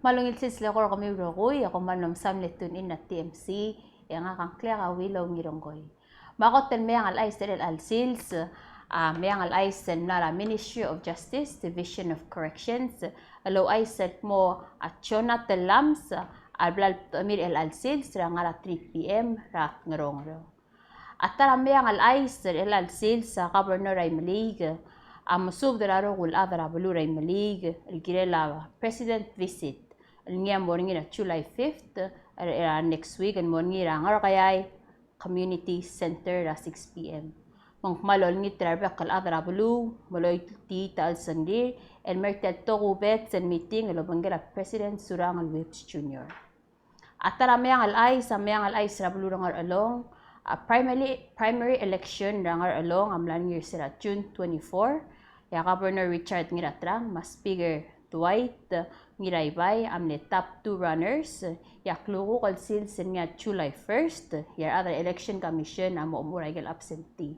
Malungil sila ko kami rogoy, ako manom samlet tun in na TMC, yang akang kaya kawilaw ngironggoy. Makotan Meang al Aysel al Sils, Meang al Aysel na Ministry of Justice, Division of Corrections, alo Aysel mo at Chona Telams, alblal Amir al Sils, nga 3 p.m. rak ngarongro. At tara Meang al Aysel al Sils sa Governor ay malig, masub dararo kul adara baluray malig, el President visit. Nga morning na July 5th, next week, and morning na nga kayay Community Center 6 p.m. Mang malol ngit trabe kal adra bulu, maloy tita al sandir, and merted to kubet sen meeting alo bangira President Surang al Whips Jr. At tara Meang al Ays rabulu rangar along, primary election rangar along amlan year sila June 24, ya Governor Richard Ngiratrang, mas bigger Dwight Ngiraybay amne top 2 runners yakluko kalsil sen nga July 1st ya other election commission amo umuray gal absentee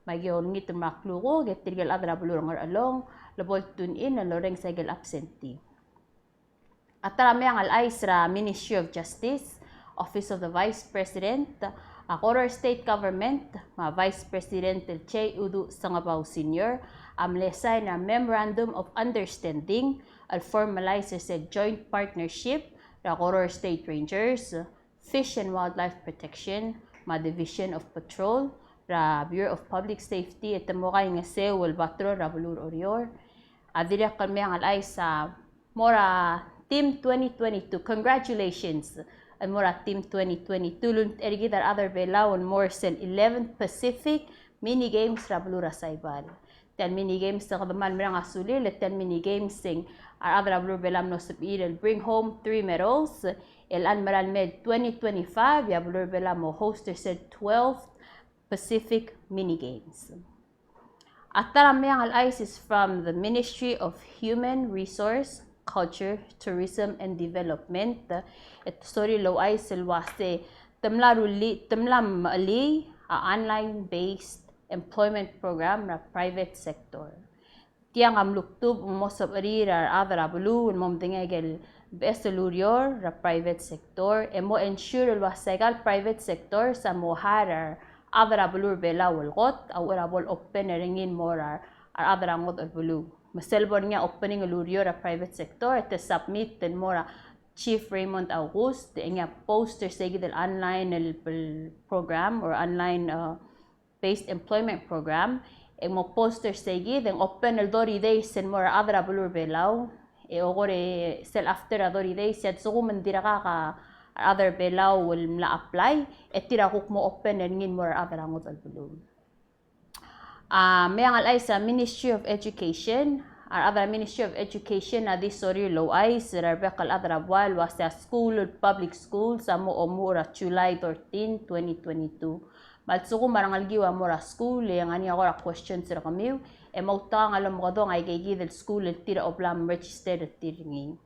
magyon ngit makluko get gal adra bulurang along labol tune in loreng sa gal absentee atara Meang al Aysra Ministry of Justice Office of the Vice President Quarter State Government Vice President Che Udu Sangabaw Sr. Amlesay na Memorandum of Understanding al formalizes a joint partnership the Quarter State Rangers, Fish and Wildlife Protection, Division of Patrol, the Bureau of Public Safety at mukay nga Sewol Batro Rabulur Orior. Adira kami ang alay sa Mora Team 2022. Congratulations! And Mora Team 2022 lunt erigidar other Palau and more than 11 Pacific mini games Rabulura Saibal. 10 mini games sa kadaman merang asulil at 10 mini games sing our other Rabulur Belam no subiril bring home 3 medals. El Admiral Med 2025 Rabulur Belam mo hoster said 12 Pacific mini games. At Meang al Ays is from the Ministry of Human Resource, Culture, Tourism and Development. At story lo ay silwase tamlam ali online-based employment program na private sector. Tiang amluktub most of arira adra bulu mom dingegel beselurior ra private sector emo ensure wasaigal private sector sa mohara adra bulur bela walgot awara bol open ringin morar adra ngot bulu. Maselbon nga opening lurio ra private sector at submit ten mora Chief Raymond August nga poster sa gidel online program or online based employment program mo poster sa gidel open el dori days sen mora adra bulur belaw ogore sel after adori days yat so mandira ka other belaw will mla apply tira kuk mo open ngin mora adra ngot al bulur. Meang al Ays sa Ministry of Education, our other Ministry of Education na this sorry low Ays, Rebecca Adrabwal was sa school, public school sa mo omura July 13, 2022. Malsuko marangal giwa mura school, yang ani ako ra questions ra kami, mauta nga alam mo kadong ay gigidel school tira oblam registered at tiringi.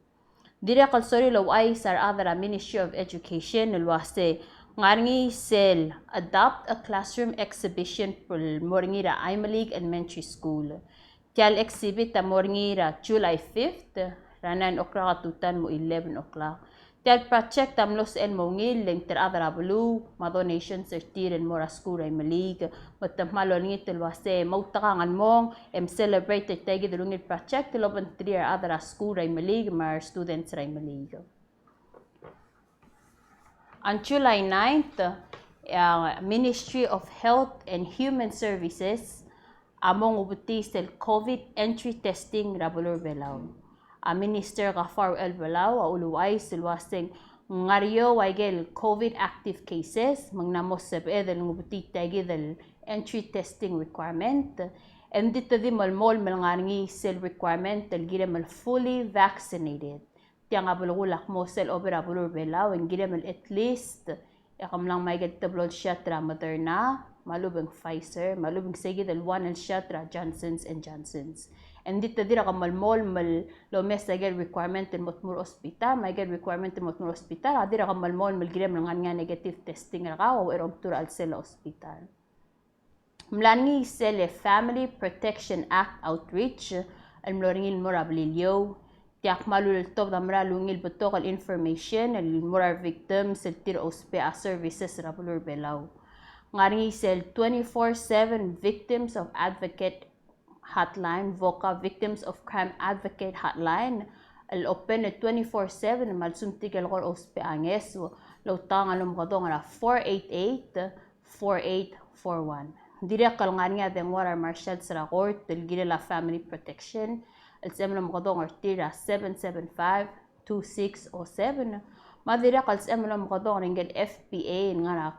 Dire kal sorry low Ays, our other Ministry of Education, lwase ngarngi sel adopt a classroom exhibition for Moringira Aymalig Elementary School. Tial exhibit ta Moringira July 5th, ranan okra katutan mo 11 o'clock. Tial project tamlos en mongil leng ter adra bulu, ma donations tiren mora school Aymalig, matammalon ngitel wase mautakangan mong celebrate tagi dulungit project loban tri adra school Aymalig mar students Aymalig. On July 9th, Ministry of Health and Human Services among ubuti sel COVID entry testing rabulur belaw. Minister Gafar El Belaw uluway silwaseng ngaryo waigel COVID active cases mangnamos sa edel ngubuti tagidel entry testing requirement and dito di malmol malngarngi sel requirement tel gila mal fully vaccinated. Tiang abululak mo sel opera bulur belaw and gidem at least yakam lang may tablol shot ra Moderna malubeng Pfizer malubeng sige dal one and shot ra Johnson's and Johnson's and dito dira kamalmol mal lo mes agel requirement in motmur hospital may gel requirement in motmur hospital dira kamalmol mal gidem lang nga negative testing ra ka o erom tur al sel hospital mlangi sel Family Protection Act outreach al mloringil morabilio tiak malul top damra lungil betok al information al morar victims el tir ospa services rabulur Palau. Ngari sel 24/7 victims of advocate hotline, VOCA Victims of Crime Advocate Hotline, al open 24/7 malsumtig al gor ospe anges lo tangalum kadong 488-4841. Direk kal ngania den water marshal sa court del la family protection al semlum kadong tira 775-2607. Madira kal semlum kadong ringel FPA nga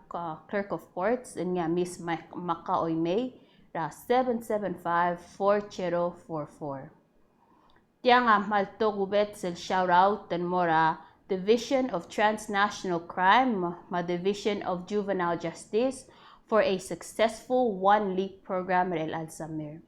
clerk of courts nga Miss Maka Oymay 775-4044. Tianga malto gubet sel shout out and mora Division of Transnational Crime, ma Division of Juvenile Justice for a successful one-leap program at El Alzamir.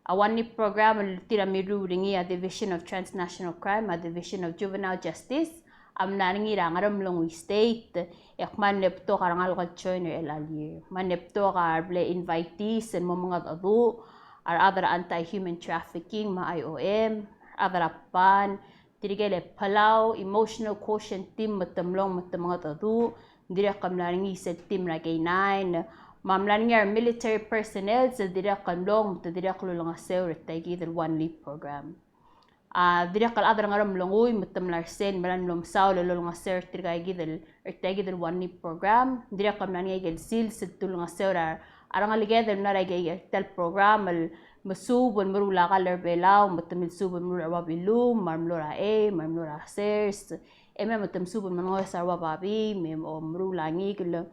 A one-leap program tira miru ringi a Division of Transnational Crime, a Division of Juvenile Justice, am naringi rangaram long state yak man nepto karangal ka joiner el alir man nepto ka ble invitees and mga adu ar other anti-human trafficking ma IOM other pan tirigele Palau emotional quotient team matamlong mga adu direk kam naringi sa team na K9 mamlaringi ar military personnel sa direk kamlong direk lulong asew retay gidel one leap program. Direk kal adra ngaram longoy matam larsen malan lom saw lolo nga ser tirgay gidel gidel one leap program direk kam nani gel sil sit tulong nga ser arang aligeder na ragay tel program al masubon marula kaler belaw matam subon marula wabilum marmlora marmlora sers matam subon mangoy sarwa babi mem o marula ngigel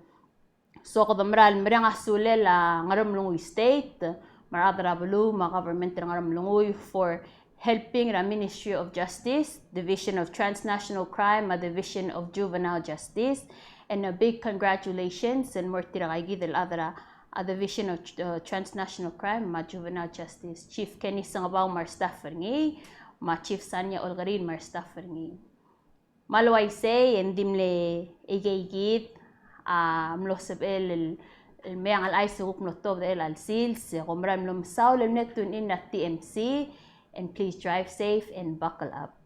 so kadamral merang asulel ngaram longoy state maradra belu ma government ngaram longoy for helping the Ministry of Justice, Division of Transnational Crime, a Division of Juvenile Justice, and a big congratulations and more tiragay del adra a Division of Transnational Crime, ma Juvenile Justice, Chief Kenny Sangabaw mar staffer ngi, ma Chief Sanya Olgarin mar staffer ngi. Malway say and dimle igaygit mlosabel el Meang al Aisuk notob del al sils, kumram lum saul netun in at TMC. And please drive safe and buckle up.